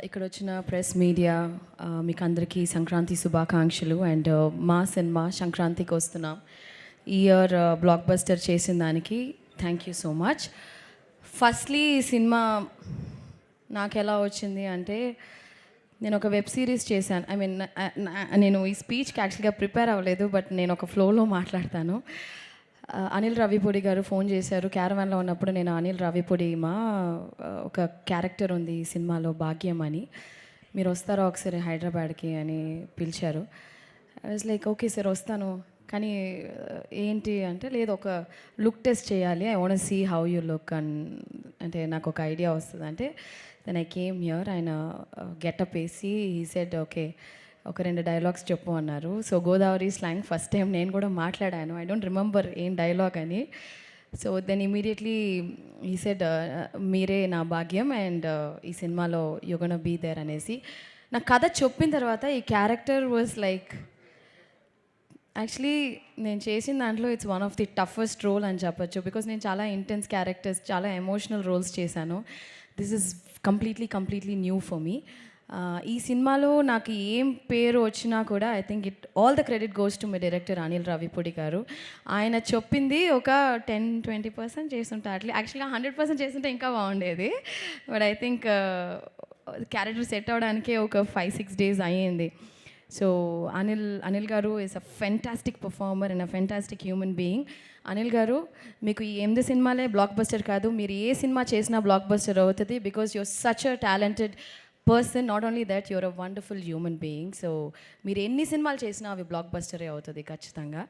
ఇక్కడ వచ్చిన press media మీకు అందరికీ సంక్రాంతి శుభాకాంక్షలు. అండ్ మా సినిమా సంక్రాంతికి వస్తున్నాం. ఈ ఇయర్ బ్లాక్ బస్టర్ చేసిన దానికి thank you so much. Firstly ఈ సినిమా నాకు ఎలా వచ్చింది అంటే, నేను ఒక వెబ్ సిరీస్ చేశాను. ఐ మీన్ నేను ఈ స్పీచ్కి యాక్చువల్గా ప్రిపేర్ అవ్వలేదు, బట్ నేను ఒక ఫ్లోలో మాట్లాడతాను. అనిల్ రావిపూడి గారు ఫోన్ చేశారు క్యారవాన్లో ఉన్నప్పుడు. నేను అనిల్ రావిపూడి ఒక క్యారెక్టర్ ఉంది ఈ సినిమాలో, భాగ్యం అని, మీరు వస్తారా ఒకసారి హైదరాబాద్కి అని పిలిచారు. I was like okay sir వస్తాను, కానీ ఏంటి అంటే, లేదు ఒక లుక్ టెస్ట్ చేయాలి, I want see how you look అంటే నాకు ఒక ఐడియా వస్తుంది అంటే. Then I came here. ఆయన గెటప్ వేసి హీ సెడ్ ఓకే ఒక 2 డైలాగ్స్ చెప్పు అన్నారు. So Godavari slang first time నేను కూడా మాట్లాడాను. ఐ డోంట్ రిమెంబర్ ఏం డైలాగ్ అని. So then immediately he said మీరే నా భాగ్యం అండ్ ఈ సినిమాలో యూ గోనా బీ దేర్ అనేసి. నాకు కథ చెప్పిన తర్వాత ఈ క్యారెక్టర్ వాజ్ లైక్, యాక్చువల్లీ నేను చేసిన దాంట్లో it's one of the toughest role అని చెప్పొచ్చు. బికాస్ నేను చాలా ఇంటెన్స్ క్యారెక్టర్స్, చాలా ఎమోషనల్ రోల్స్ చేశాను. This is completely new for me. ఈ సినిమాలో నాకు ఏం పేరు వచ్చినా కూడా I think all the credit goes to my director Anil Ravipudi garu. ఆయన చెప్పింది ఒక 10-20% చేస్తుంటే, యాక్చువల్గా 100% చేస్తుంటే ఇంకా బాగుండేది. But I think character set అవ్వడానికే ఒక 5-6 డేస్ అయ్యింది. So Anil garu is a fantastic performer and a fantastic human being. Anil garu, మీకు ఈ 8 సినిమాలే బ్లాక్ బస్టర్ కాదు, మీరు ఏ సినిమా చేసినా బ్లాక్ బస్టర్ అవుతుంది. Because you're such a talented person. Not only that, you're a wonderful human being. So మీరు ఎన్ని సినిమాలు చేసినా అవి బ్లాక్ బస్టరే అవుతుంది ఖచ్చితంగా.